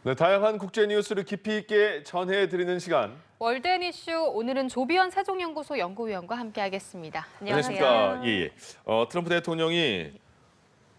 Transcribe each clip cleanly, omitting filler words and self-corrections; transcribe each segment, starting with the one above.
네, 다양한 국제 뉴스를 깊이 있게 전해드리는 시간. 월드앤 이슈 오늘은 조비원 세종연구소 연구위원과 함께하겠습니다. 안녕하세요. 안녕하십니까. 예. 트럼프 대통령이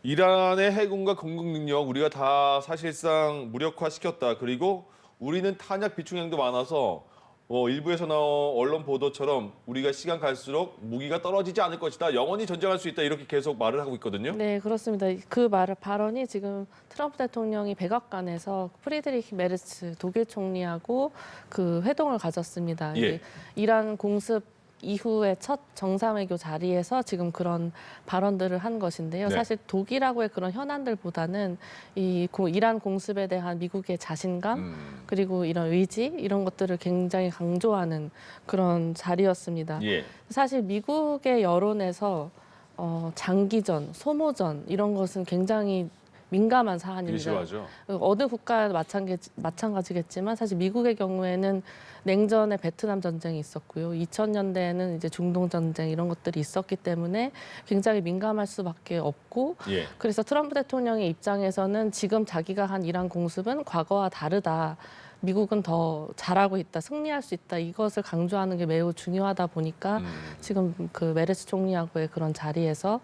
이란의 해군과 공격 능력 우리가 다 사실상 무력화시켰다. 그리고 우리는 탄약 비축량도 많아서 일부에서 나온 언론 보도처럼 우리가 시간 갈수록 무기가 떨어지지 않을 것이다. 영원히 전쟁할 수 있다. 이렇게 계속 말을 하고 있거든요. 네, 그렇습니다. 그 발언이 지금 트럼프 대통령이 백악관에서 프리드리히 메르츠 독일 총리하고 그 회동을 가졌습니다. 예. 이란 공습 이후의 첫 정상외교 자리에서 지금 그런 발언들을 한 것인데요. 네. 사실 독일하고의 그런 현안들보다는 이란 공습에 대한 미국의 자신감 그리고 이런 의지 이런 것들을 굉장히 강조하는 그런 자리였습니다. 예. 사실 미국의 여론에서 장기전, 소모전 이런 것은 굉장히 민감한 사안입니다. 싫어하죠. 어느 국가 마찬가지겠지만 사실 미국의 경우에는 냉전에 베트남 전쟁이 있었고요. 2000년대에는 이제 중동 전쟁 이런 것들이 있었기 때문에 굉장히 민감할 수밖에 없고 예. 그래서 트럼프 대통령의 입장에서는 지금 자기가 한 이란 공습은 과거와 다르다. 미국은 더 잘하고 있다, 승리할 수 있다 이것을 강조하는 게 매우 중요하다 보니까 지금 그 메르스 총리하고의 그런 자리에서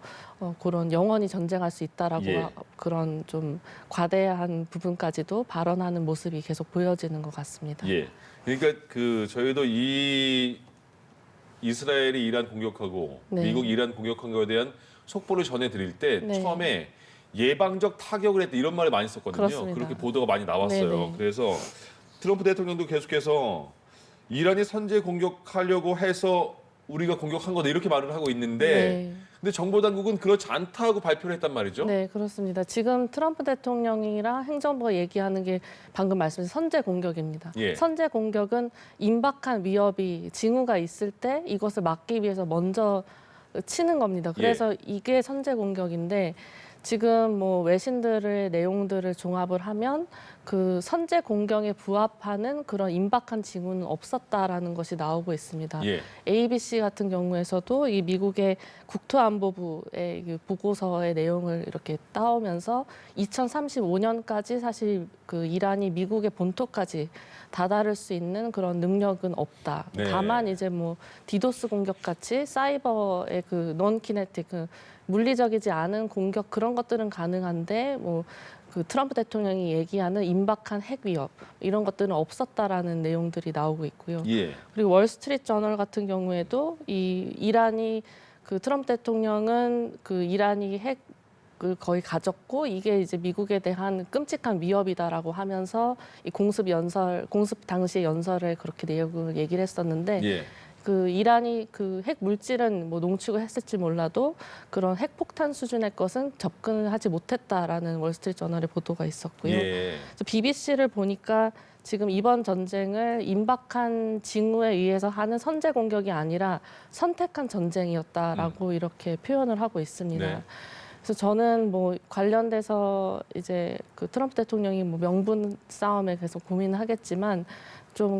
그런 영원히 전쟁할 수 있다라고 예. 그런 좀 과대한 부분까지도 발언하는 모습이 계속 보여지는 것 같습니다. 예. 그러니까 저희도 이 이스라엘이 이란 공격하고 네. 미국이 이란 공격한 거에 대한 속보를 전해드릴 때 네. 처음에 예방적 타격을 했다 이런 말을 많이 썼거든요. 그렇습니다. 그렇게 보도가 많이 나왔어요. 네네. 그래서 트럼프 대통령도 계속해서 이란이 선제 공격하려고 해서 우리가 공격한 거다 이렇게 말을 하고 있는데 네. 근데 정보 당국은 그렇지 않다고 발표를 했단 말이죠. 네, 그렇습니다. 지금 트럼프 대통령이랑 행정부가 얘기하는 게 방금 말씀하신 선제 공격입니다. 예. 선제 공격은 임박한 위협이 징후가 있을 때 이것을 막기 위해서 먼저 치는 겁니다. 그래서 이게 선제 공격인데 지금 뭐 외신들의 내용들을 종합을 하면 그 선제 공격에 부합하는 그런 임박한 징후는 없었다라는 것이 나오고 있습니다. 예. ABC 같은 경우에서도 이 미국의 국토안보부의 그 보고서의 내용을 이렇게 따오면서 2035년까지 사실 그 이란이 미국의 본토까지 다다를 수 있는 그런 능력은 없다. 네. 다만 이제 뭐 디도스 공격 같이 사이버의 그 논키네틱 그 물리적이지 않은 공격 그런 것들은 가능한데 뭐 그 트럼프 대통령이 얘기하는 임박한 핵 위협 이런 것들은 없었다라는 내용들이 나오고 있고요. 예. 그리고 월스트리트 저널 같은 경우에도 이란이 그 트럼프 대통령은 그 이란이 핵을 거의 가졌고 이게 이제 미국에 대한 끔찍한 위협이다라고 하면서 이 공습 당시 연설에 그렇게 내용을 얘기를 했었는데 예. 그 이란이 그 핵 물질은 뭐 농축을 했을지 몰라도 그런 핵폭탄 수준의 것은 접근을 하지 못했다라는 월스트리트 저널의 보도가 있었고요. 예. 그래서 BBC를 보니까 지금 이번 전쟁을 임박한 징후에 의해서 하는 선제 공격이 아니라 선택한 전쟁이었다라고 이렇게 표현을 하고 있습니다. 네. 그래서 저는 뭐 관련돼서 이제 그 트럼프 대통령이 뭐 명분 싸움에 계속 고민을 하겠지만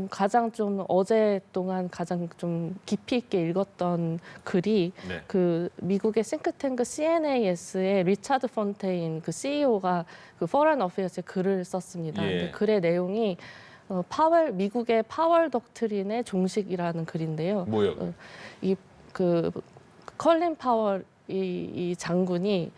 가장 어제 동안 가장 좀 깊이 있게 읽었던 글이 네. 그 미국의 싱크탱크 CNAS의 리차드 폰테인 그 CEO가 그 Foreign Affairs에 글을 썼습니다. 예. 근데 글의 내용이 미국의 파월 독트린의 종식이라는 글인데요. 뭐요? 그 컬린 파월 이 장군이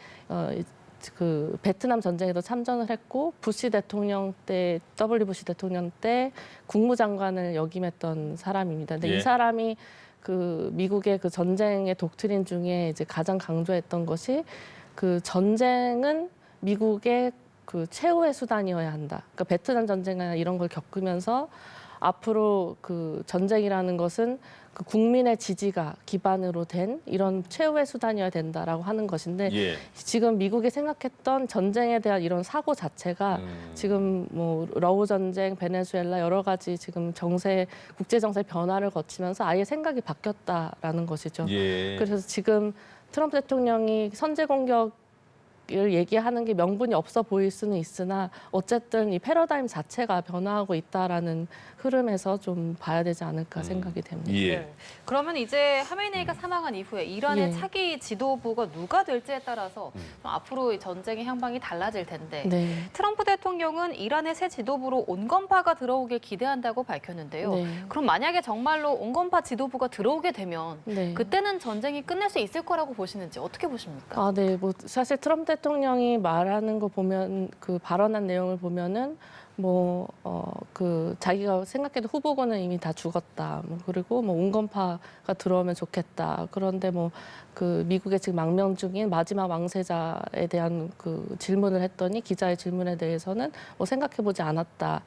그 베트남 전쟁에도 참전을 했고 W 부시 대통령 때 국무장관을 역임했던 사람입니다. 근데 예. 이 사람이 그 미국의 그 전쟁의 독트린 중에 이제 가장 강조했던 것이 그 전쟁은 미국의 그 최후의 수단이어야 한다. 그러니까 베트남 전쟁이나 이런 걸 겪으면서 앞으로 그 전쟁이라는 것은 그 국민의 지지가 기반으로 된 이런 최후의 수단이어야 된다라고 하는 것인데 예. 지금 미국이 생각했던 전쟁에 대한 이런 사고 자체가 지금 뭐 러우 전쟁, 베네수엘라 여러 가지 지금 국제 정세 변화를 거치면서 아예 생각이 바뀌었다라는 것이죠. 예. 그래서 지금 트럼프 대통령이 선제 공격 얘기하는 게 명분이 없어 보일 수는 있으나 어쨌든 이 패러다임 자체가 변화하고 있다라는 흐름에서 좀 봐야 되지 않을까 생각이 됩니다. 예. 네. 그러면 이제 하메네이가 사망한 이후에 이란의 예. 차기 지도부가 누가 될지에 따라서 좀 앞으로 이 전쟁의 향방이 달라질 텐데 네. 트럼프 대통령은 이란의 새 지도부로 온건파가 들어오길 기대한다고 밝혔는데요. 네. 그럼 만약에 정말로 온건파 지도부가 들어오게 되면 네. 그때는 전쟁이 끝날 수 있을 거라고 보시는지 어떻게 보십니까? 아, 네. 뭐 사실 트럼프 대통령이 말하는 거 보면 그 발언한 내용을 보면은 그 자기가 생각해도 후보군은 이미 다 죽었다. 뭐 그리고 뭐 온건파가 들어오면 좋겠다. 그런데 뭐 그 미국의 지금 망명 중인 마지막 왕세자에 대한 그 질문을 했더니 기자의 질문에 대해서는 뭐 생각해보지 않았다.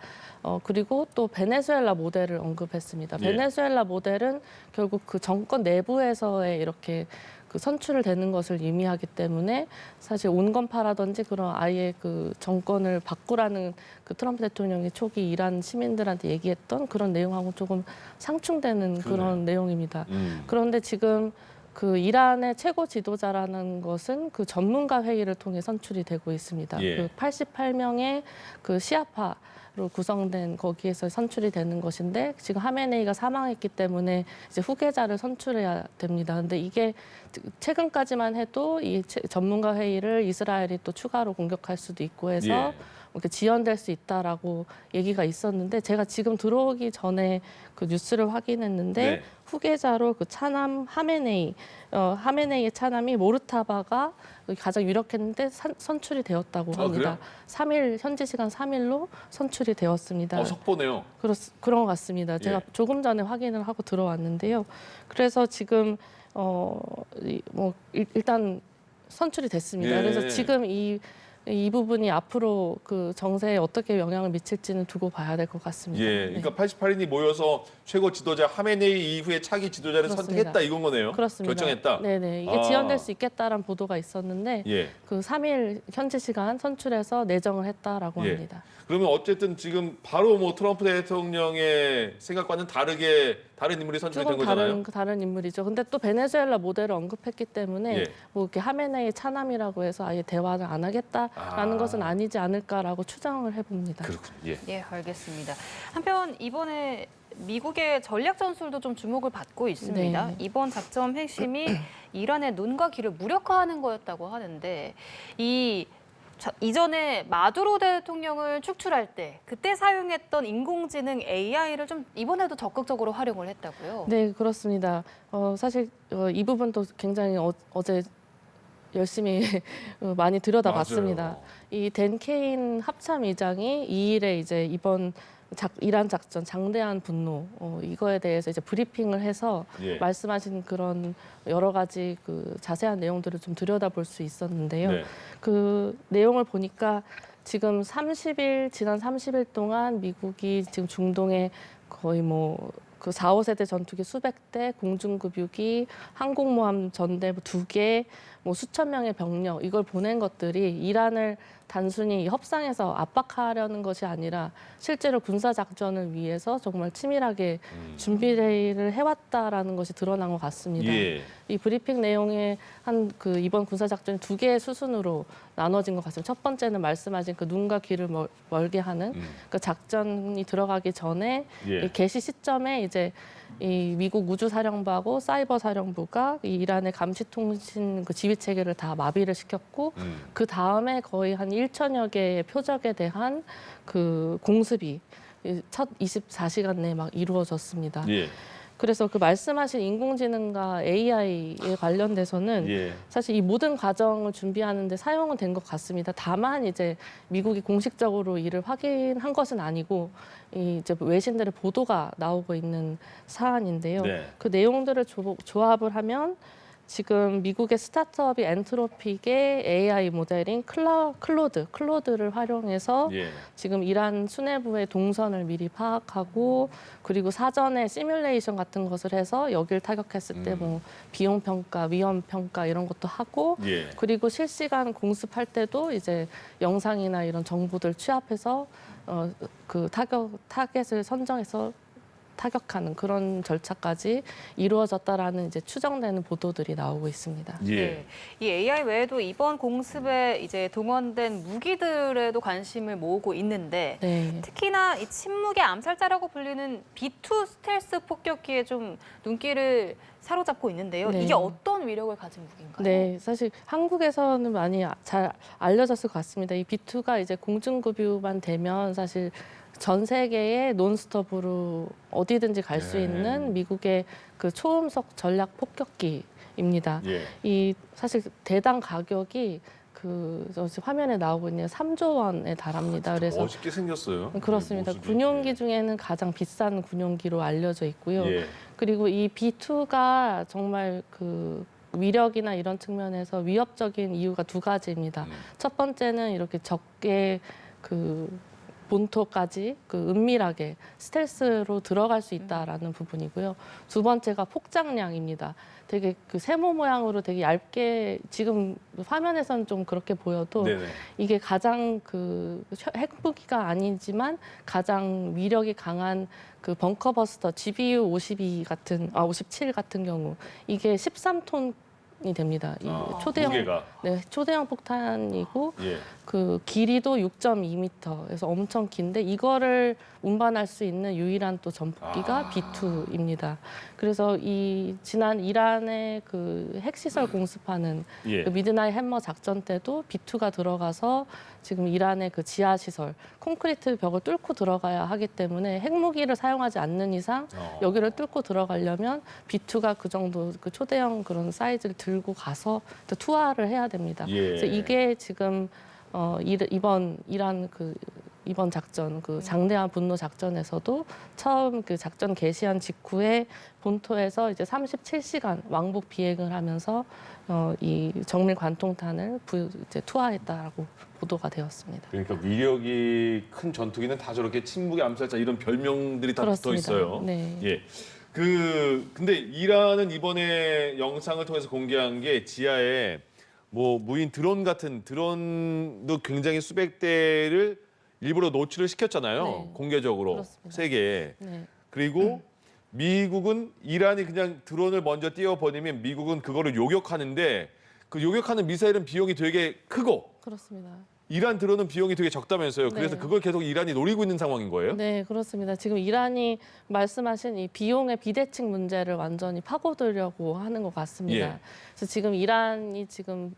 그리고 또 베네수엘라 모델을 언급했습니다. 예. 베네수엘라 모델은 결국 그 정권 내부에서의 이렇게 그 선출을 되는 것을 의미하기 때문에 사실 온건파라든지 그런 아예 그 정권을 바꾸라는 그 트럼프 대통령이 초기 이란 시민들한테 얘기했던 그런 내용하고 조금 상충되는 그러네요. 그런 내용입니다. 그런데 지금 그 이란의 최고 지도자라는 것은 그 전문가 회의를 통해 선출이 되고 있습니다. 예. 그 88명의 그 시아파로 구성된 거기에서 선출이 되는 것인데 지금 하메네이가 사망했기 때문에 이제 후계자를 선출해야 됩니다. 근데 이게 최근까지만 해도 이 전문가 회의를 이스라엘이 또 추가로 공격할 수도 있고 해서 예. 이렇게 지연될 수 있다라고 얘기가 있었는데 제가 지금 들어오기 전에 그 뉴스를 확인했는데 네. 후계자로 그 차남 하메네이의 차남이 모르타바가 가장 유력했는데 선출이 되었다고 아, 합니다. 그래요? 3일 현지 시간 3일로 선출이 되었습니다. 석보네요. 그런 것 같습니다. 제가 예. 조금 전에 확인을 하고 들어왔는데요. 그래서 지금 일단 선출이 됐습니다. 예. 그래서 지금 이 부분이 앞으로 그 정세에 어떻게 영향을 미칠지는 두고 봐야 될 것 같습니다. 예. 그러니까 88인이 모여서 최고 지도자 하메네이 이후에 차기 지도자를 그렇습니다. 선택했다 이건 거네요. 그렇습니다. 결정했다. 네네. 이게 지연될 수 있겠다라는 보도가 있었는데 예. 그 3일 현지 시간 선출해서 내정을 했다라고 예. 합니다. 그러면 어쨌든 지금 바로 뭐 트럼프 대통령의 생각과는 다른 인물이 선출이 된 조금 거잖아요. 다른 인물이죠. 근데 또 베네수엘라 모델을 언급했기 때문에 예. 뭐 이렇게 하메네이 차남이라고 해서 아예 대화를 안 하겠다라는 것은 아니지 않을까라고 추정을 해봅니다. 그렇군요. 예. 예, 알겠습니다. 한편 이번에 미국의 전략 전술도 좀 주목을 받고 있습니다. 네. 이번 작전 핵심이 이란의 눈과 귀를 무력화하는 거였다고 하는데 이전에 마두로 대통령을 축출할 때 그때 사용했던 인공지능 AI를 좀 이번에도 적극적으로 활용을 했다고요? 네, 그렇습니다. 사실 이 부분도 굉장히 어제 열심히 많이 들여다봤습니다. 맞아요. 이 댄 케인 합참의장이 2일에 이제 이번 이란 작전 장대한 분노 이거에 대해서 이제 브리핑을 해서 예. 말씀하신 그런 여러 가지 그 자세한 내용들을 좀 들여다볼 수 있었는데요. 네. 그 내용을 보니까 지금 지난 30일 동안 미국이 지금 중동에 거의 그 4, 5세대 전투기 수백 대, 공중급유기, 항공모함 전대부 2개, 수천 명의 병력 이걸 보낸 것들이 이란을 단순히 협상에서 압박하려는 것이 아니라 실제로 군사 작전을 위해서 정말 치밀하게 준비를 해왔다라는 것이 드러난 것 같습니다. 예. 이 브리핑 내용에 이번 군사 작전이 2개의 수순으로 나눠진 것 같습니다. 첫 번째는 말씀하신 그 눈과 귀를 멀게 하는 그 작전이 들어가기 전에 예. 이 개시 시점에 이제 이 미국 우주사령부하고 사이버사령부가 이 이란의 감시통신 그 지휘 체계를 다 마비를 시켰고 그 다음에 거의 한 1천여 개의 표적에 대한 그 공습이 첫 24시간 내에 막 이루어졌습니다. 예. 그래서 그 말씀하신 인공지능과 AI에 관련돼서는 예. 사실 이 모든 과정을 준비하는데 사용은 된 것 같습니다. 다만 이제 미국이 공식적으로 이를 확인한 것은 아니고 이제 외신들의 보도가 나오고 있는 사안인데요. 네. 그 내용들을 조합을 하면 지금 미국의 스타트업이 엔트로픽의 AI 모델인 클로드를 활용해서 예. 지금 이란 수뇌부의 동선을 미리 파악하고 그리고 사전에 시뮬레이션 같은 것을 해서 여길 타격했을 때 비용 평가, 위험 평가 이런 것도 하고 예. 그리고 실시간 공습할 때도 이제 영상이나 이런 정보들 취합해서 그 타겟을 선정해서 타격하는 그런 절차까지 이루어졌다라는 이제 추정되는 보도들이 나오고 있습니다. 예. 네. 이 AI 외에도 이번 공습에 이제 동원된 무기들에도 관심을 모으고 있는데 네. 특히나 이 침묵의 암살자라고 불리는 B2 스텔스 폭격기에 좀 눈길을 사로잡고 있는데요. 네. 이게 어떤 위력을 가진 무기인가요? 네, 사실 한국에서는 많이 잘 알려졌을 것 같습니다. 이 B2가 이제 공중급유만 되면 사실 전 세계에 논스톱으로 어디든지 갈 수 네. 있는 미국의 그 초음속 전략 폭격기입니다. 예. 이 사실 대당 가격이 저 화면에 나오고 있는 3조 원에 달합니다. 그래서 멋있게 생겼어요. 그렇습니다. 모습이. 군용기 중에는 가장 비싼 군용기로 알려져 있고요. 예. 그리고 이 B2가 정말 그 위력이나 이런 측면에서 위협적인 이유가 두 가지입니다. 첫 번째는 이렇게 적게 그 본토까지 그 은밀하게 스텔스로 들어갈 수 있다라는 부분이고요. 두 번째가 폭장량입니다. 되게 그 세모 모양으로 되게 얇게 지금 화면에서는 좀 그렇게 보여도 네네. 이게 가장 그 핵무기가 아니지만 가장 위력이 강한 그 벙커버스터 GBU 57 같은 경우 이게 13톤이 됩니다. 이 초대형 무게가. 네, 초대형 폭탄이고 예. 그 길이도 6.2m. 그래서 엄청 긴데 이거를 운반할 수 있는 유일한 또 전폭기가 B2입니다. 그래서 이 지난 이란의 그 핵시설 공습하는 예. 그 미드나잇 해머 작전 때도 B2가 들어가서 지금 이란의 그 지하 시설 콘크리트 벽을 뚫고 들어가야 하기 때문에 핵무기를 사용하지 않는 이상 여기를 뚫고 들어가려면 B2가 그 정도 그 초대형 그런 사이즈를 들고 가서 또 투하를 해야 됩니다. 예. 그래서 이게 지금 이번 이란 이번 작전 그 장대한 분노 작전에서도 처음 그 작전 개시한 직후에 본토에서 이제 37시간 왕복 비행을 하면서 이 정밀 관통탄을 이제 투하했다라고 보도가 되었습니다. 그러니까 위력이 큰 전투기는 다 저렇게 침묵의 암살자 이런 별명들이 다 붙어 그렇습니다. 있어요. 네. 예. 근데 이란은 이번에 영상을 통해서 공개한 게 지하에 뭐 무인 드론 같은 드론도 굉장히 수백 대를 일부러 노출을 시켰잖아요. 네. 공개적으로 그렇습니다. 세계에. 네. 그리고 미국은 이란이 그냥 드론을 먼저 띄워버리면 미국은 그거를 요격하는데 그 요격하는 미사일은 비용이 되게 크고 그렇습니다. 이란 드론은 비용이 되게 적다면서요. 그래서 네. 그걸 계속 이란이 노리고 있는 상황인 거예요? 네, 그렇습니다. 지금 이란이 말씀하신 이 비용의 비대칭 문제를 완전히 파고들려고 하는 것 같습니다. 예. 그래서 지금 이란이 지금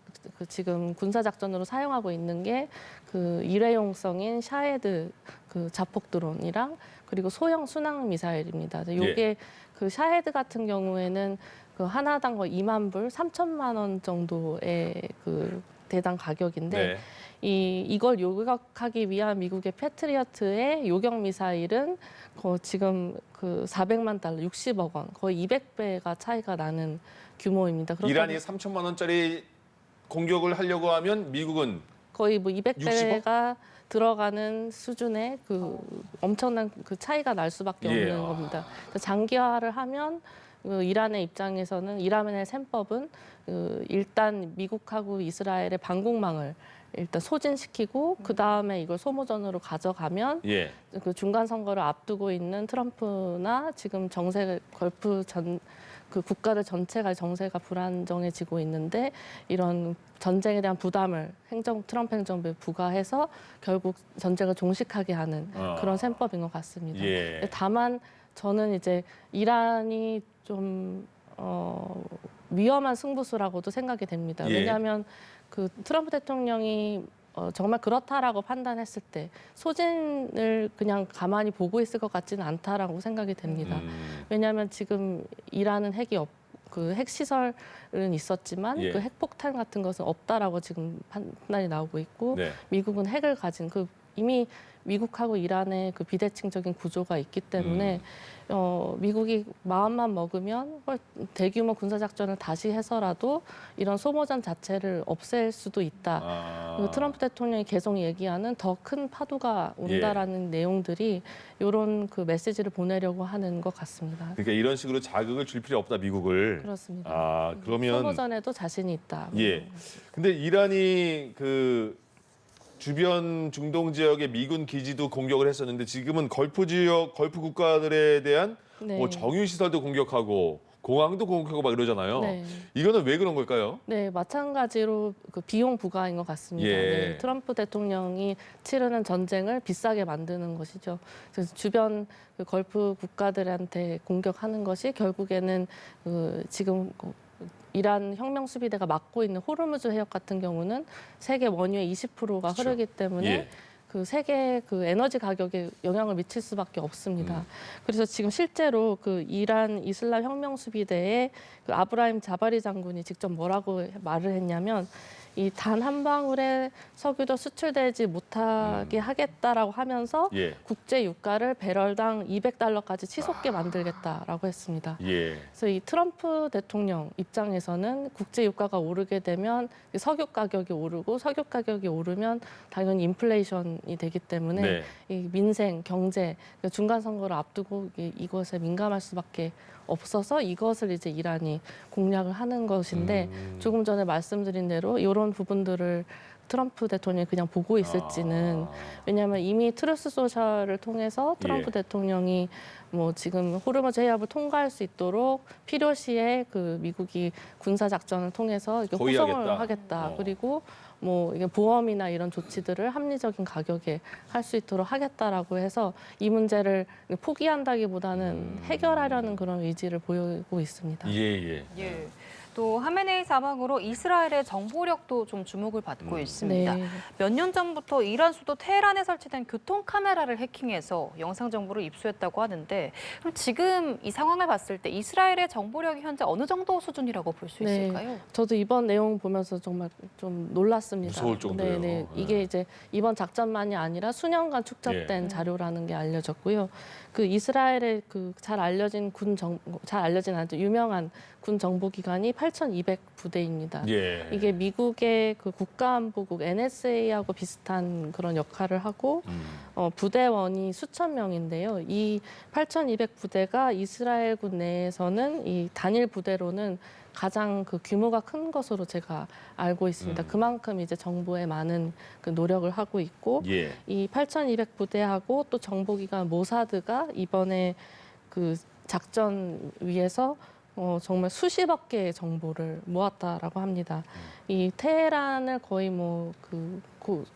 군사 작전으로 사용하고 있는 게 그 일회용성인 샤헤드 그 자폭 드론이랑 그리고 소형 순항 미사일입니다. 이게 그 샤헤드 같은 경우에는 그 하나당 거의 2만 불, 3천만 원 정도의 그 대당 가격인데. 네. 이걸 요격하기 위한 미국의 패트리어트의 요격 미사일은 지금 그 400만 달러, 60억 원, 거의 200배가 차이가 나는 규모입니다. 이란이 3천만 원짜리 공격을 하려고 하면 미국은 거의 뭐 200배가 들어가는 수준의 그 엄청난 그 차이가 날 수밖에 예. 없는 겁니다. 장기화를 하면 이란의 입장에서는 이란의 셈법은 일단 미국하고 이스라엘의 방공망을 일단 소진시키고 그 다음에 이걸 소모전으로 가져가면 예. 그 중간 선거를 앞두고 있는 트럼프나 지금 걸프 그 국가들 전체가 정세가 불안정해지고 있는데 이런 전쟁에 대한 부담을 트럼프 행정부에 부과해서 결국 전쟁을 종식하게 하는 그런 셈법인 것 같습니다. 예. 다만 저는 이제 이란이 좀 위험한 승부수라고도 생각이 됩니다. 예. 왜냐하면 그 트럼프 대통령이 정말 그렇다라고 판단했을 때 소진을 그냥 가만히 보고 있을 것 같지는 않다라고 생각이 됩니다. 왜냐하면 지금 이란은 그 핵시설은 있었지만 예. 그 핵폭탄 같은 것은 없다라고 지금 판단이 나오고 있고 네. 미국은 핵을 가진 이미 미국하고 이란의 그 비대칭적인 구조가 있기 때문에 미국이 마음만 먹으면 대규모 군사작전을 다시 해서라도 이런 소모전 자체를 없앨 수도 있다. 그리고 트럼프 대통령이 계속 얘기하는 더 큰 파도가 온다라는 내용들이 이런 그 메시지를 보내려고 하는 것 같습니다. 그러니까 이런 식으로 자극을 줄 필요 없다 미국을. 그렇습니다. 그러면 소모전에도 자신이 있다. 예. 근데 이란이 그 주변 중동 지역의 미군 기지도 공격을 했었는데 지금은 걸프 지역, 걸프 국가들에 대한 네. 뭐 정유 시설도 공격하고 공항도 공격하고 막 이러잖아요. 네. 이거는 왜 그런 걸까요? 네, 마찬가지로 그 비용 부과인 것 같습니다. 예. 네, 트럼프 대통령이 치르는 전쟁을 비싸게 만드는 것이죠. 그래서 주변 그 걸프 국가들한테 공격하는 것이 결국에는 지금 이란 혁명 수비대가 맡고 있는 호르무즈 해협 같은 경우는 세계 원유의 20%가 그렇죠. 흐르기 때문에 예. 그 세계 그 에너지 가격에 영향을 미칠 수밖에 없습니다. 그래서 지금 실제로 그 이란 이슬람 혁명 수비대의 그 아브라임 자바리 장군이 직접 뭐라고 말을 했냐면 이 단 한 방울의 석유도 수출되지 못하게 하겠다라고 하면서 예. 국제 유가를 배럴당 200달러까지 치솟게 만들겠다라고 했습니다. 예. 그래서 이 트럼프 대통령 입장에서는 국제 유가가 오르게 되면 석유 가격이 오르고 석유 가격이 오르면 당연히 인플레이션이 되기 때문에 네. 이 민생, 경제, 중간 선거를 앞두고 이것에 민감할 수밖에 없어서 이것을 이제 이란이 공략을 하는 것인데 조금 전에 말씀드린 대로 이런 부분들을 트럼프 대통령이 그냥 보고 있을지는 왜냐하면 이미 트루스 소셜을 통해서 트럼프 예. 대통령이 뭐 지금 호르무즈 해협을 통과할 수 있도록 필요시에 그 미국이 군사 작전을 통해서 이렇게 호위하겠다. 호송을 하겠다. 어. 그리고 뭐 이게 보험이나 이런 조치들을 합리적인 가격에 할 수 있도록 하겠다라고 해서 이 문제를 포기한다기보다는 해결하려는 그런 의지를 보이고 있습니다. 예, 예. 예. 또 하메네이 사망으로 이스라엘의 정보력도 좀 주목을 받고 있습니다. 네. 몇 년 전부터 이란 수도 테헤란에 설치된 교통 카메라를 해킹해서 영상 정보를 입수했다고 하는데 그럼 지금 이 상황을 봤을 때 이스라엘의 정보력이 현재 어느 정도 수준이라고 볼 수 네. 있을까요? 저도 이번 내용 보면서 정말 좀 놀랐습니다. 무서울 정도예요. 네네. 네. 이게 이제 이번 작전만이 아니라 수년간 축적된 예. 자료라는 게 알려졌고요. 그 이스라엘의 그 잘 알려진 잘 알려진 아주 유명한 군 정보기관이 8,200부대입니다. 예. 이게 미국의 그 국가안보국 NSA하고 비슷한 그런 역할을 하고 부대원이 수천 명인데요. 이 8,200부대가 이스라엘군 내에서는 이 단일 부대로는 가장 그 규모가 큰 것으로 제가 알고 있습니다. 그만큼 이제 정보에 많은 그 노력을 하고 있고 예. 이 8,200부대하고 또 정보기관 모사드가 이번에 그 작전 위에서 정말 수십억 개의 정보를 모았다라고 합니다. 이 테헤란을 거의 뭐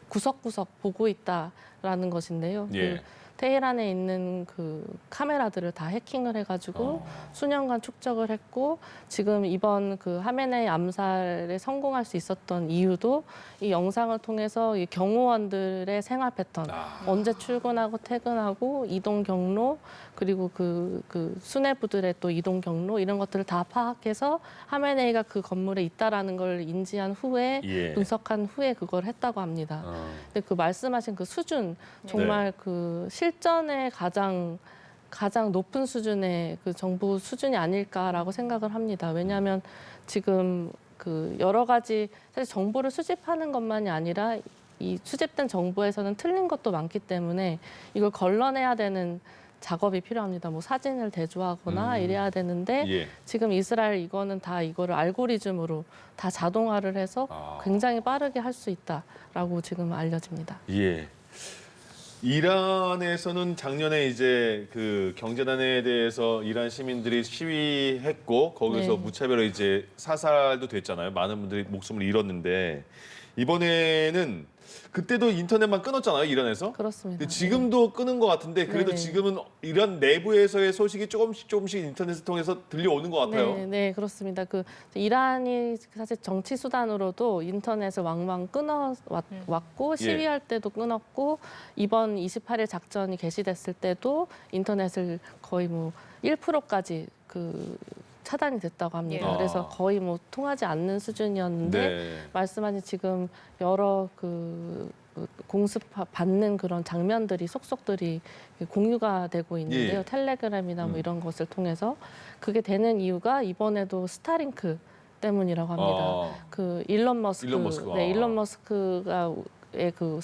구석구석 보고 있다라는 것인데요. 예. 그 테헤란에 있는 그 카메라들을 다 해킹을 해가지고 수년간 축적을 했고 지금 이번 그 하메네이 암살에 성공할 수 있었던 이유도 이 영상을 통해서 이 경호원들의 생활 패턴, 언제 출근하고 퇴근하고 이동 경로 그리고 그 수뇌부들의 또 이동 경로 이런 것들을 다 파악해서 하메네이가 그 건물에 있다라는 걸 인지한 후에 예. 분석한 후에 그걸 했다고 합니다. 근데 그 말씀하신 그 수준 정말 그 실전의 가장 높은 수준의 그 정보 수준이 아닐까라고 생각을 합니다. 왜냐하면 지금 그 여러 가지 사실 정보를 수집하는 것만이 아니라 이 수집된 정보에서는 틀린 것도 많기 때문에 이걸 걸러내야 되는 작업이 필요합니다. 뭐 사진을 대조하거나 이래야 되는데 예. 지금 이스라엘 이거는 다 이거를 알고리즘으로 다 자동화를 해서 굉장히 빠르게 할 수 있다라고 지금 알려집니다. 예. 이란에서는 작년에 이제 그 경제난에 대해서 이란 시민들이 시위했고 거기서 네. 무차별로 이제 사살도 됐잖아요. 많은 분들이 목숨을 잃었는데 이번에는 그때도 인터넷만 끊었잖아요. 이란에서. 그렇습니다. 근데 지금도 끊은 것 같은데 그래도 네네. 지금은 이란 내부에서의 소식이 조금씩 인터넷을 통해서 들려오는 것 같아요. 네, 네, 그렇습니다. 그 이란이 사실 정치 수단으로도 인터넷을 왕왕 끊어왔고 시위할 때도 끊었고 이번 28일 작전이 개시됐을 때도 인터넷을 거의 뭐 1%까지 그 차단이 됐다고 합니다. 예. 그래서 거의 뭐 통하지 않는 수준이었는데 네. 말씀하신 지금 여러 공습 받는 그런 장면들이 속속들이 공유가 되고 있는데요. 예. 텔레그램이나 뭐 이런 것을 통해서 그게 되는 이유가 이번에도 스타링크 때문이라고 합니다. 그 일론 머스크, 네, 일론 머스크가의 그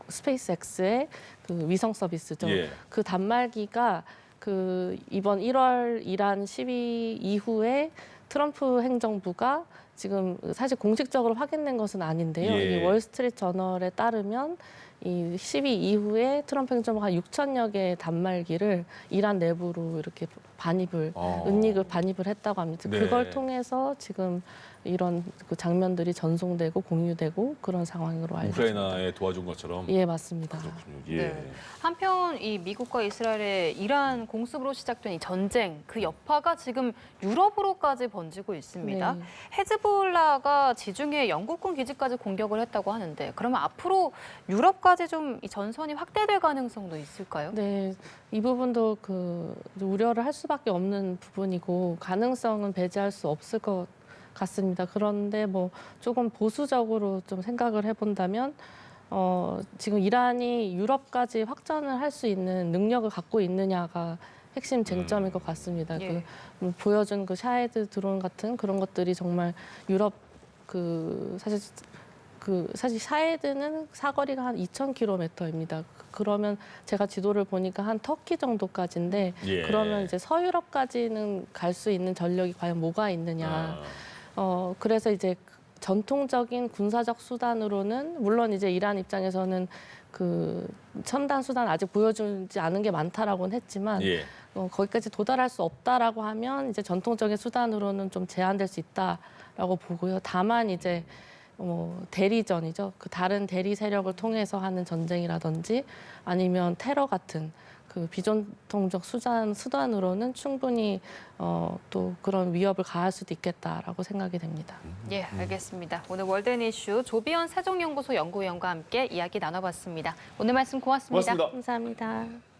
스페이스 X의 그 위성 서비스죠. 예. 그 단말기가 그 이번 1월 이란 시위 이후에 트럼프 행정부가 지금 사실 공식적으로 확인된 것은 아닌데요. 예. 이 월스트리트 저널에 따르면 이 시위 이후에 트럼프 행정부가 한 6천여 개의 단말기를 이란 내부로 이렇게 은닉을 반입을 했다고 합니다. 네. 그걸 통해서 지금 이런 그 장면들이 전송되고 공유되고 그런 상황으로 알고 있습니다. 우크라이나에 도와준 것처럼. 예, 맞습니다. 그렇군요. 예. 네. 한편 이 미국과 이스라엘의 이란 공습으로 시작된 이 전쟁 그 여파가 지금 유럽으로까지 번지고 있습니다. 네. 헤즈볼라가 지중해 영국군 기지까지 공격을 했다고 하는데 그러면 앞으로 유럽까지 좀 이 전선이 확대될 가능성도 있을까요? 네, 이 부분도 그 우려를 할 수밖에 없는 부분이고 가능성은 배제할 수 없을 것 같습니다. 그런데 뭐 조금 보수적으로 좀 생각을 해본다면 지금 이란이 유럽까지 확전을 할 수 있는 능력을 갖고 있느냐가 핵심 쟁점일 것 같습니다. 예. 뭐 보여준 그 샤헤드 드론 같은 그런 것들이 정말 유럽 사실 샤헤드는 사거리가 한 2,000km입니다. 그러면 제가 지도를 보니까 한 터키 정도까지인데 예. 그러면 이제 서유럽까지는 갈 수 있는 전력이 과연 뭐가 있느냐. 그래서 이제 전통적인 군사적 수단으로는 물론 이제 이란 입장에서는 그 첨단 수단 아직 보여주지 않은 게 많다라고는 했지만 예. 거기까지 도달할 수 없다라고 하면 이제 전통적인 수단으로는 좀 제한될 수 있다라고 보고요. 다만 이제 대리전이죠. 그 다른 대리 세력을 통해서 하는 전쟁이라든지 아니면 테러 같은 그 비전통적 수단으로는 충분히 또 그런 위협을 가할 수도 있겠다라고 생각이 됩니다. 예, 알겠습니다. 오늘 월드N 이슈 조비언 세종연구소 연구위원과 함께 이야기 나눠봤습니다. 오늘 말씀 고맙습니다. 고맙습니다. 감사합니다.